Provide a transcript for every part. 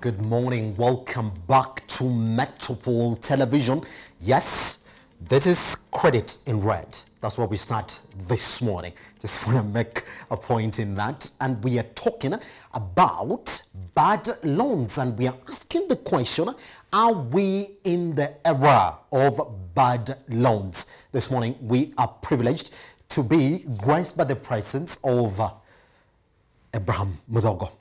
Good morning. Welcome back to Metropole Television. Yes, this is Credit in Red. That's where we start this morning. Just want to make a point in that. And we are talking about bad loans. And we are asking the question, are we in the era of bad loans? This morning, we are privileged to be graced by the presence of Abraham Mudogo.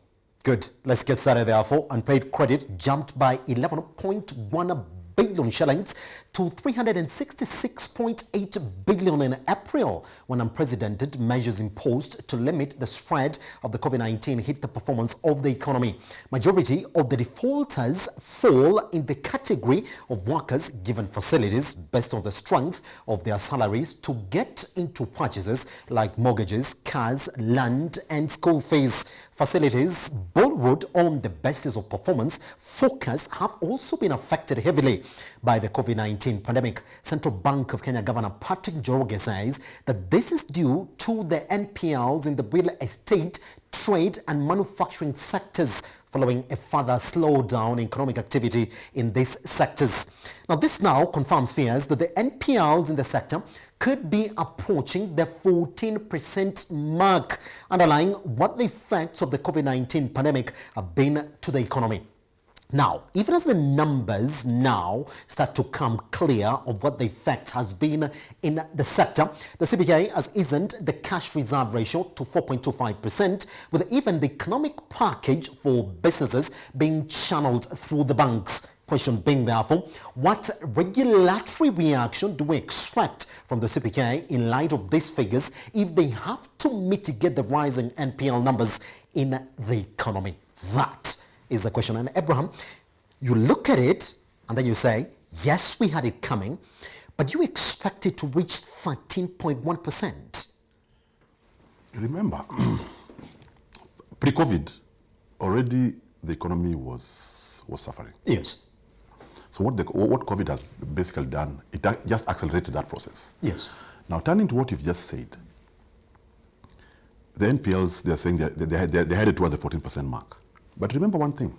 Good. Let's get started therefore. Unpaid credit jumped by 11.1 billion shillings to 366.8 billion in April when unprecedented measures imposed to limit the spread of the COVID-19 hit the performance of the economy. Majority of the defaulters fall in the category of workers given facilities based on the strength of their salaries to get into purchases like mortgages, cars, land and school fees. Facilities borrowed on the basis of performance focus have also been affected heavily by the COVID-19 pandemic. Central Bank of Kenya Governor Patrick Njoroge says that this is due to the NPLs in the real estate, trade and manufacturing sectors following a further slowdown in economic activity in these sectors. Now, this now confirms fears that the NPLs in the sector could be approaching the 14% mark, underlying what the effects of the COVID-19 pandemic have been to the economy. Now, even as the numbers now start to come clear of what the effect has been in the sector, the CBK has eased the cash reserve ratio to 4.25%, with even the economic package for businesses being channeled through the banks. Question being therefore, what regulatory reaction do we expect from the CBK in light of these figures if they have to mitigate the rising NPL numbers in the economy? That is the question. And Abraham, you look at it and then you say, yes, we had it coming, but you expect it to reach 13.1%. Remember, pre-COVID, already the economy was suffering. Yes. So what COVID has basically done, it just accelerated that process. Yes. Now, turning to what you've just said, the NPLs, they're saying they're headed towards the 14% mark. But remember one thing,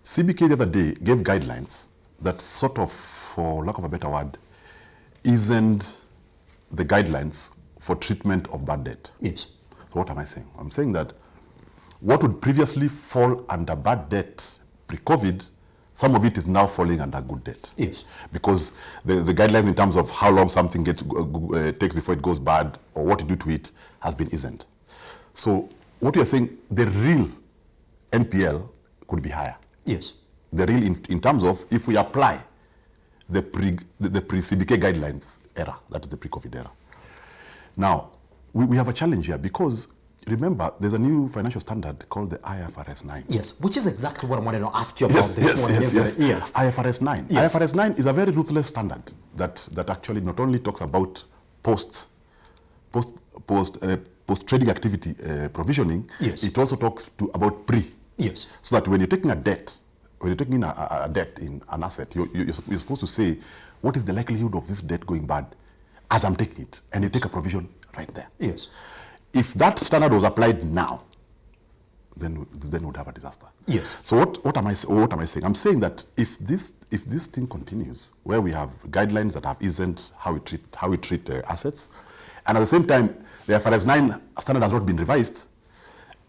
CBK the other day gave guidelines that sort of, for lack of a better word, isn't the guidelines for treatment of bad debt. Yes. So what am I saying? I'm saying that what would previously fall under bad debt pre-COVID, some of it is now falling under good debt. Yes. Because the guidelines in terms of how long something takes before it goes bad or what to do to it has been isn't. So what you're saying, the real NPL could be higher. Yes. The real in terms of if we apply the pre-CBK guidelines era, that is the pre-COVID era. Now, we have a challenge here because remember, there's a new financial standard called the IFRS 9. Yes, which is exactly what I wanted to ask you about this morning. Yes. IFRS 9. Yes. IFRS 9 is a very ruthless standard that actually not only talks about post-trading activity provisioning, yes, it also talks about pre. Yes. So that when you're taking a debt, when you're taking a debt in an asset, you're supposed to say, what is the likelihood of this debt going bad as I'm taking it? And you take a provision right there. Yes. If that standard was applied now, then we'd have a disaster. Yes. So what am I saying? I'm saying that if this thing continues, where we have guidelines that have isn't how we treat assets, and at the same time the IFRS 9 standard has not been revised,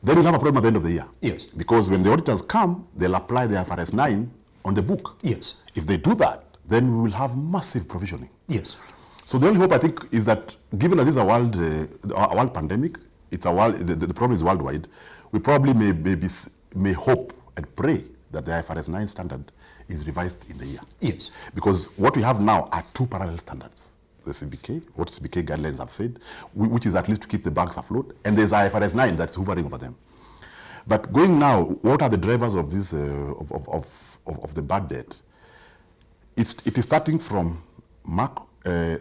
then we'll have a problem at the end of the year. Yes. Because when the auditors come, they'll apply the IFRS 9 on the book. Yes. If they do that, then we will have massive provisioning. Yes. So the only hope I think is that, given that this is a world pandemic, it's a world. The problem is worldwide. We probably may hope and pray that the IFRS 9 standard is revised in the year. Yes. Because what we have now are two parallel standards: the CBK, what CBK guidelines have said, which is at least to keep the banks afloat, and there's IFRS 9 that's hovering over them. But going now, what are the drivers of this of the bad debt? It is starting from the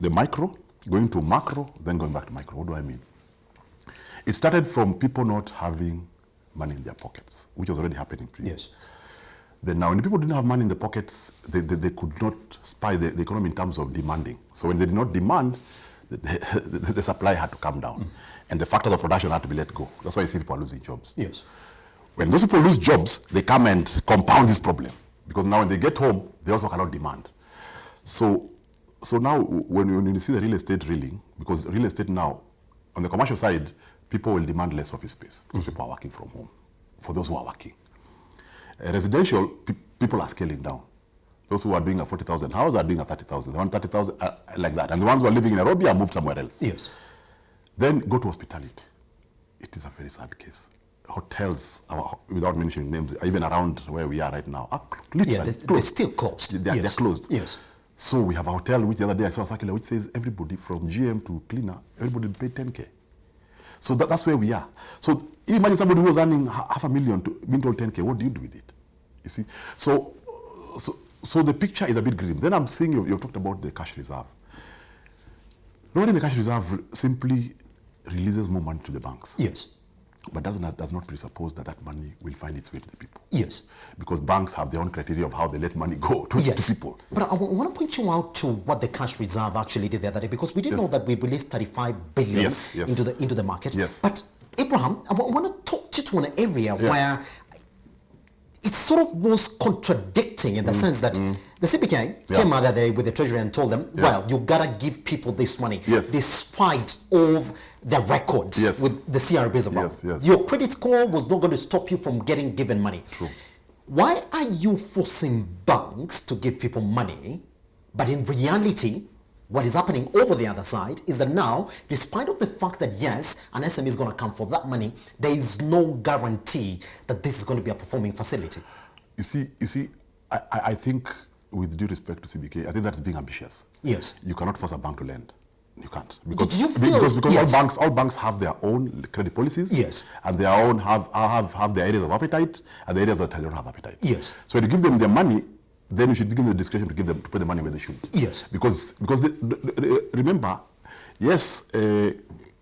micro, going to macro, then going back to micro. What do I mean? It started from people not having money in their pockets, which was already happening previously. Yes. Then now, when people didn't have money in the pockets, they could not spy the economy in terms of demanding. So when they did not demand, the supply had to come down. And the factors of production had to be let go. That's why you see people are losing jobs. Yes. When those people lose jobs, they come and compound this problem. Because now when they get home, they also cannot demand. So now when you see the real estate reeling, because real estate now, on the commercial side, people will demand less office space because people are working from home, for those who are working. Residential, people are scaling down. Those who are doing a 40,000 house are doing a 30,000. They want 30,000 like that. And the ones who are living in Nairobi are moved somewhere else. Yes. Then go to hospitality. It is a very sad case. Hotels, without mentioning names, even around where we are right now, are literally they're still closed. They're closed. Yes. So we have a hotel, which the other day I saw a circular which says everybody from GM to cleaner, everybody pay 10K. So that's where we are. So imagine somebody who was earning $500,000 being told 10K. What do you do with it? You see? So the picture is a bit grim. Then I'm seeing you've talked about the cash reserve. Lowering the cash reserve simply releases more money to the banks. Yes. But does not presuppose that money will find its way to the people. Yes. Because banks have their own criteria of how they let money go to people. But I want to point you out to what the cash reserve actually did the other day, because we did know that we released 35 billion into the market. Yes. But Abraham, I want to talk to you to an area where it sort of was contradicting in the sense that the CBK came out there with the Treasury and told them, well, you gotta give people this money despite of the record with the CRBs around. Your credit score was not going to stop you from getting given money. True. Why are you forcing banks to give people money, but in reality, what is happening over the other side is that now, despite of the fact that yes, an SME is going to come for that money, there is no guarantee that this is going to be a performing facility. You see, I think, with due respect to CBK, I think that's being ambitious. Yes. You cannot force a bank to lend. You can't, because all banks have their own credit policies. Yes. And their own have their areas of appetite and the areas that they don't have appetite. Yes. So when you give them their money, then you should give them the discretion to put the money where they should. Yes. Because remember, yes,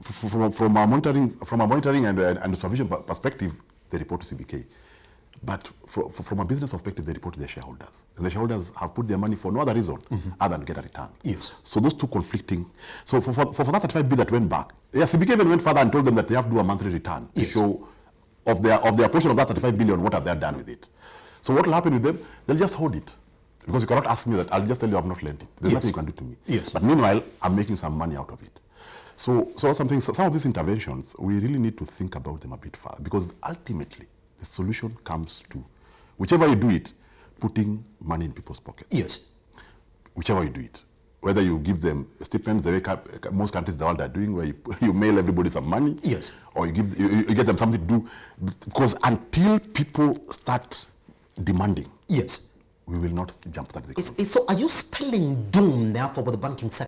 from a monitoring and supervision perspective, they report to CBK. But from a business perspective, they report to their shareholders. And the shareholders have put their money for no other reason other than get a return. Yes. So those two conflicting. So for that 35 billion that went back, CBK even went further and told them that they have to do a monthly return to show of their portion of that 35 billion, what have they done with it. So what will happen with them? They'll just hold it. Because you cannot ask me that. I'll just tell you I've not lent it. There's nothing you can do to me. Yes. But meanwhile, I'm making some money out of it. So some of these interventions, we really need to think about them a bit further. Because ultimately, the solution comes to, whichever you do it, putting money in people's pockets. Yes. Whichever you do it. Whether you give them stipends, the way most countries in the world are doing, where you mail everybody some money. Yes. Or you get them something to do. Because until people start demanding, yes, we will not jump that. So are you spelling doom therefore for the banking sector?